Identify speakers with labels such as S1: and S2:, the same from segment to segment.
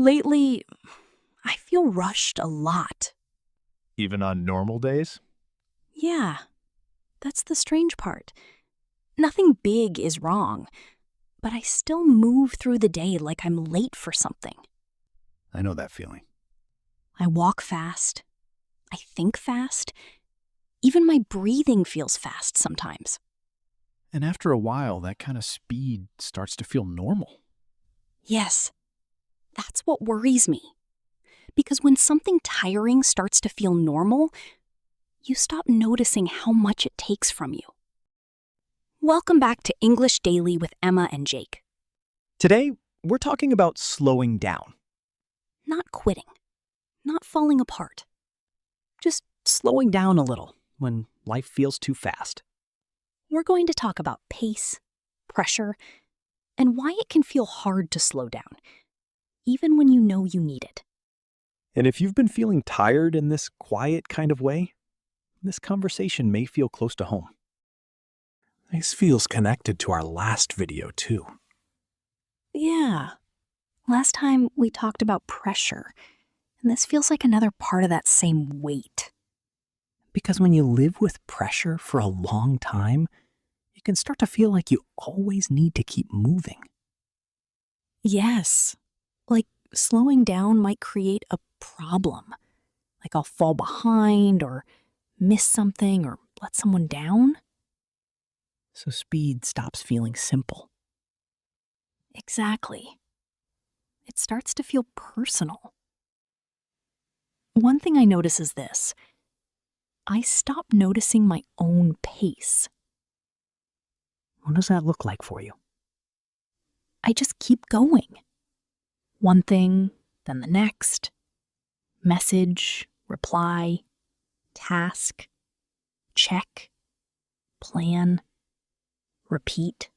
S1: Lately, I feel rushed a lot.
S2: Even on normal days?
S1: Yeah, that's the strange part. Nothing big is wrong, but I still move through the day like I'm late for something.
S2: I know that feeling.
S1: I walk fast. I think fast. Even my breathing feels fast sometimes.
S2: And after a while, that kind of speed starts to feel normal.
S1: Yes, that's what worries me. Because when something tiring starts to feel normal, you stop noticing how much it takes from you. Welcome back to English Daily with Emma and Jake.
S3: Today, we're talking about slowing down.
S1: Not quitting, not falling apart.
S3: Just slowing down a little when life feels too fast.
S1: We're going to talk about pace, pressure, and why it can feel hard to slow down, even when you know you need it.
S3: And if you've been feeling tired in this quiet kind of way, this conversation may feel close to home.
S4: This feels connected to our last video, too.
S1: Yeah. Last time we talked about pressure, and this feels like another part of that same weight.
S3: Because when you live with pressure for a long time, you can start to feel like you always need to keep moving.
S1: Yes. Like slowing down might create a problem. Like I'll fall behind or miss something or let someone down.
S3: So speed stops feeling simple.
S1: Exactly. It starts to feel personal. One thing I notice is this. I stop noticing my own pace.
S3: What does that look like for you?
S1: I just keep going. One thing, then the next. Message, reply, task, check, plan, repeat.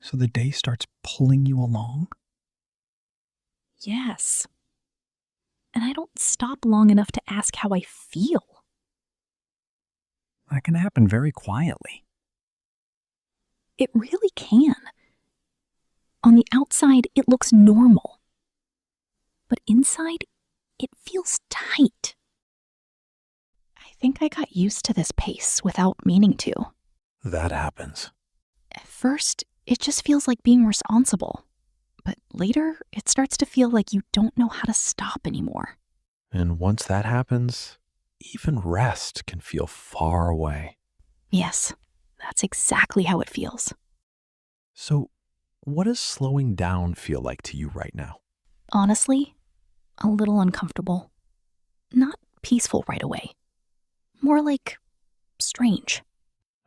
S4: So the day starts pulling you along?
S1: Yes. And I don't stop long enough to ask how I feel.
S4: That can happen very quietly.
S1: It really can. On the outside, it looks normal. But inside, it feels tight. I think I got used to this pace without meaning to.
S4: That happens.
S1: At first, it just feels like being responsible. But later, it starts to feel like you don't know how to stop anymore.
S4: And once that happens, even rest can feel far away.
S1: Yes, that's exactly how it feels.
S4: So, what does slowing down feel like to you right now?
S1: Honestly, a little uncomfortable. Not peaceful right away. More like strange.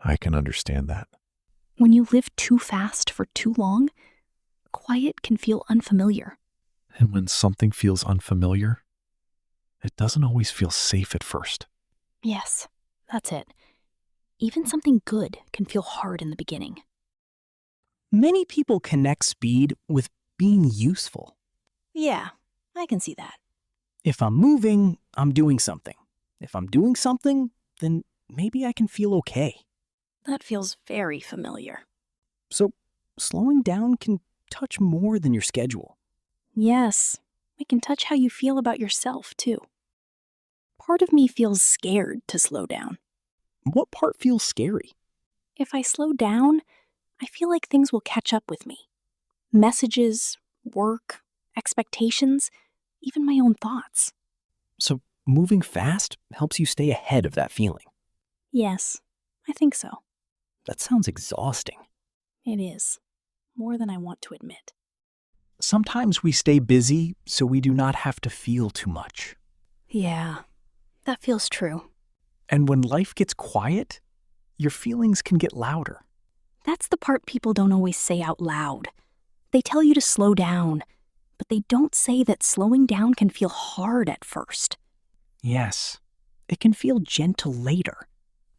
S4: I can understand that.
S1: When you live too fast for too long, quiet can feel unfamiliar.
S4: And when something feels unfamiliar, it doesn't always feel safe at first.
S1: Yes, that's it. Even something good can feel hard in the beginning.
S3: Many people connect speed with being useful.
S1: Yeah, I can see that.
S3: If I'm moving, I'm doing something. If I'm doing something, then maybe I can feel okay.
S1: That feels very familiar.
S3: So slowing down can touch more than your schedule.
S1: Yes, it can touch how you feel about yourself, too. Part of me feels scared to slow down.
S3: What part feels scary?
S1: If I slow down, I feel like things will catch up with me. Messages, work, expectations, even my own thoughts.
S3: So moving fast helps you stay ahead of that feeling.
S1: Yes, I think so.
S3: That sounds exhausting.
S1: It is. More than I want to admit.
S3: Sometimes we stay busy so we do not have to feel too much.
S1: Yeah, that feels true.
S3: And when life gets quiet, your feelings can get louder.
S1: That's the part people don't always say out loud. They tell you to slow down, but they don't say that slowing down can feel hard at first.
S3: Yes, it can feel gentle later,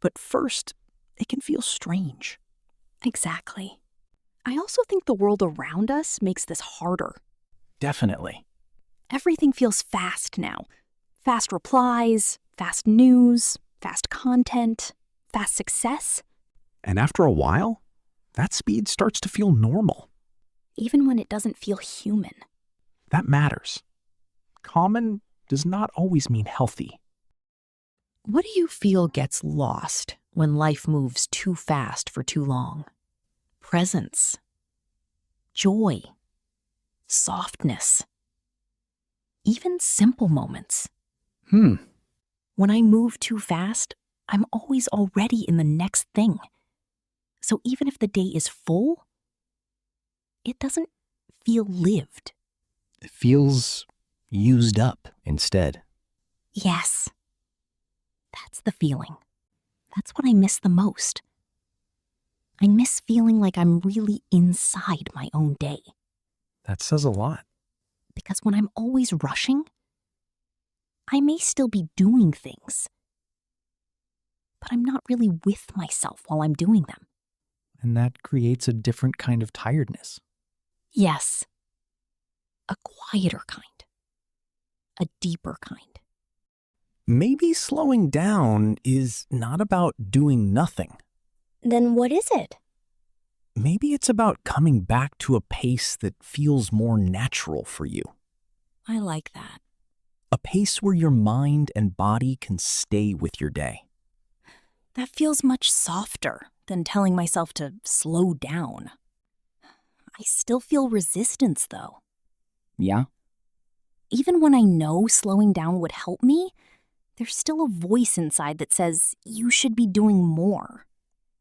S3: but first, it can feel strange.
S1: Exactly. I also think the world around us makes this harder.
S3: Definitely.
S1: Everything feels fast now. Fast replies, fast news, fast content, fast success.
S4: And after a while, that speed starts to feel normal.
S1: Even when it doesn't feel human.
S3: That matters. Common does not always mean healthy.
S5: What do you feel gets lost when life moves too fast for too long? Presence, joy, softness, even simple moments. When I move too fast, I'm always already in the next thing. So even if the day is full, it doesn't feel lived.
S3: It feels used up instead.
S1: Yes. That's the feeling. That's what I miss the most. I miss feeling like I'm really inside my own day.
S3: That says a lot.
S1: Because when I'm always rushing, I may still be doing things, but I'm not really with myself while I'm doing them.
S3: And that creates a different kind of tiredness.
S1: Yes. A quieter kind. A deeper kind.
S3: Maybe slowing down is not about doing nothing.
S1: Then what is it?
S3: Maybe it's about coming back to a pace that feels more natural for you.
S1: I like that.
S3: A pace where your mind and body can stay with your day.
S1: That feels much softer than telling myself to slow down. I still feel resistance, though.
S3: Yeah?
S1: Even when I know slowing down would help me, there's still a voice inside that says you should be doing more.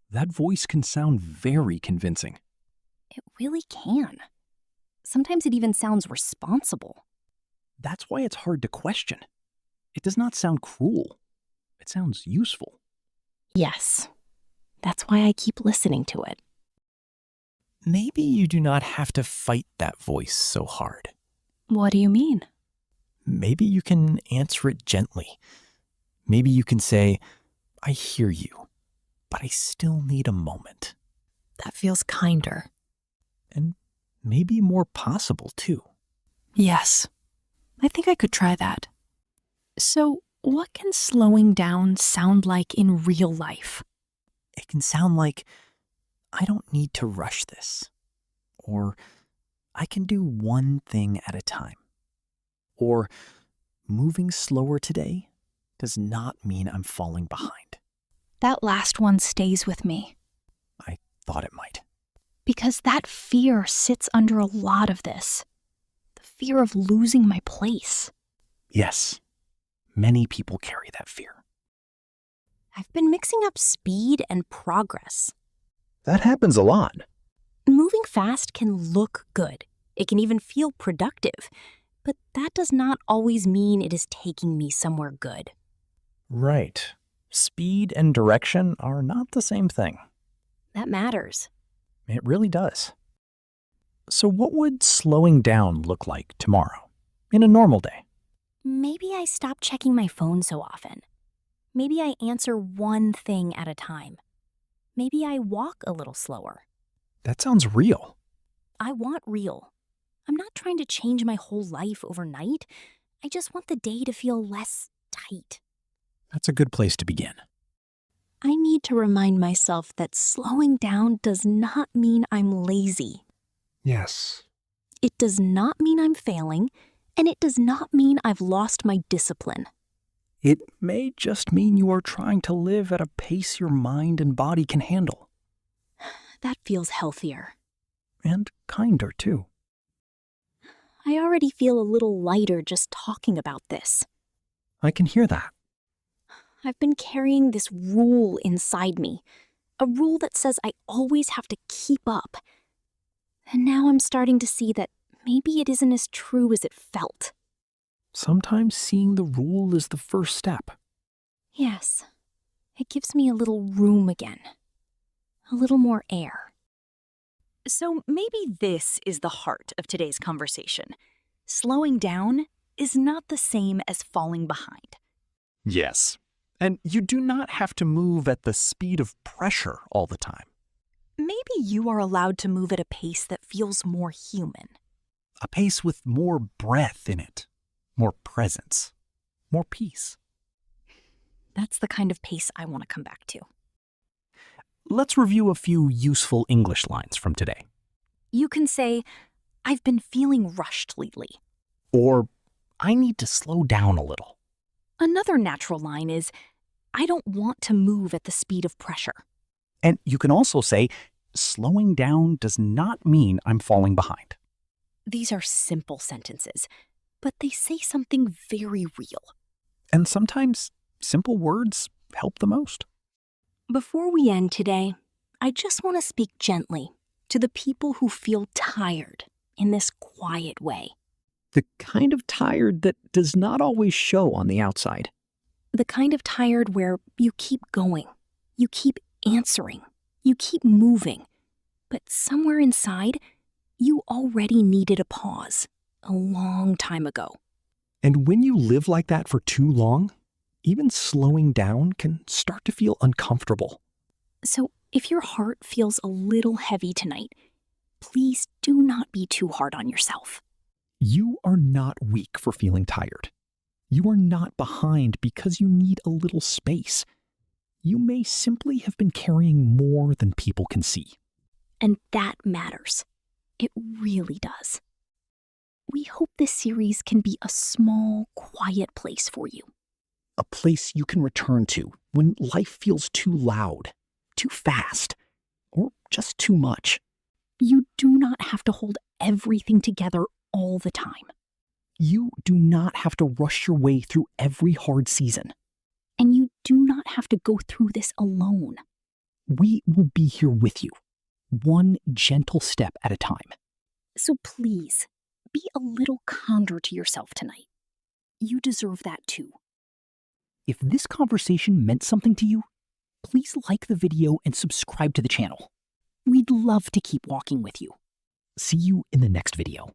S3: That voice can sound very convincing.
S1: It really can. Sometimes it even sounds responsible.
S3: That's why it's hard to question. It does not sound cruel. It sounds useful.
S1: Yes. That's why I keep listening to it.
S3: Maybe you do not have to fight that voice so hard.
S1: What do you mean?
S3: Maybe you can answer it gently. Maybe you can say, I hear you, but I still need a moment.
S5: That feels kinder.
S3: And maybe more possible, too.
S1: Yes. I think I could try that. So, what can slowing down sound like in real life?
S3: It can sound like, I don't need to rush this. Or, I can do one thing at a time. Or, moving slower today does not mean I'm falling behind.
S1: That last one stays with me.
S3: I thought it might.
S1: Because that fear sits under a lot of this. The fear of losing my place.
S3: Yes, many people carry that fear.
S1: I've been mixing up speed and progress.
S2: That happens a lot.
S1: Moving fast can look good. It can even feel productive. But that does not always mean it is taking me somewhere good.
S3: Right. Speed and direction are not the same thing.
S1: That matters.
S3: It really does. So what would slowing down look like tomorrow, in a normal day?
S1: Maybe I stop checking my phone so often. Maybe I answer one thing at a time. Maybe I walk a little slower.
S3: That sounds real.
S1: I want real. I'm not trying to change my whole life overnight. I just want the day to feel less tight.
S3: That's a good place to begin.
S1: I need to remind myself that slowing down does not mean I'm lazy.
S2: Yes.
S1: It does not mean I'm failing, and it does not mean I've lost my discipline.
S3: It may just mean you are trying to live at a pace your mind and body can handle.
S1: That feels healthier.
S3: And kinder, too.
S1: I already feel a little lighter just talking about this.
S3: I can hear that.
S1: I've been carrying this rule inside me, a rule that says I always have to keep up. And now I'm starting to see that maybe it isn't as true as it felt.
S3: Sometimes seeing the rule is the first step.
S1: Yes, it gives me a little room again, a little more air.
S6: So maybe this is the heart of today's conversation. Slowing down is not the same as falling behind.
S2: Yes. And you do not have to move at the speed of pressure all the time.
S6: Maybe you are allowed to move at a pace that feels more human.
S2: A pace with more breath in it, more presence, more peace.
S1: That's the kind of pace I want to come back to.
S3: Let's review a few useful English lines from today.
S1: You can say, I've been feeling rushed lately.
S2: Or, I need to slow down a little.
S5: Another natural line is, I don't want to move at the speed of pressure.
S2: And you can also say, slowing down does not mean I'm falling behind.
S5: These are simple sentences, but they say something very real.
S2: And sometimes simple words help the most.
S5: Before we end today, I just want to speak gently to the people who feel tired in this quiet way.
S3: The kind of tired that does not always show on the outside.
S5: The kind of tired where you keep going, you keep answering, you keep moving, but somewhere inside, you already needed a pause a long time ago.
S7: And when you live like that for too long, even slowing down can start to feel uncomfortable.
S5: So if your heart feels a little heavy tonight, please do not be too hard on yourself.
S7: You are not weak for feeling tired. You are not behind because you need a little space. You may simply have been carrying more than people can see.
S5: And that matters. It really does. We hope this series can be a small, quiet place for you.
S7: A place you can return to when life feels too loud, too fast, or just too much.
S5: You do not have to hold everything together all the time.
S7: You do not have to rush your way through every hard season.
S5: And you do not have to go through this alone.
S7: We will be here with you, one gentle step at a time.
S5: So please, be a little kinder to yourself tonight. You deserve that too.
S2: If this conversation meant something to you, please like the video and subscribe to the channel. We'd love to keep walking with you.
S7: See you in the next video.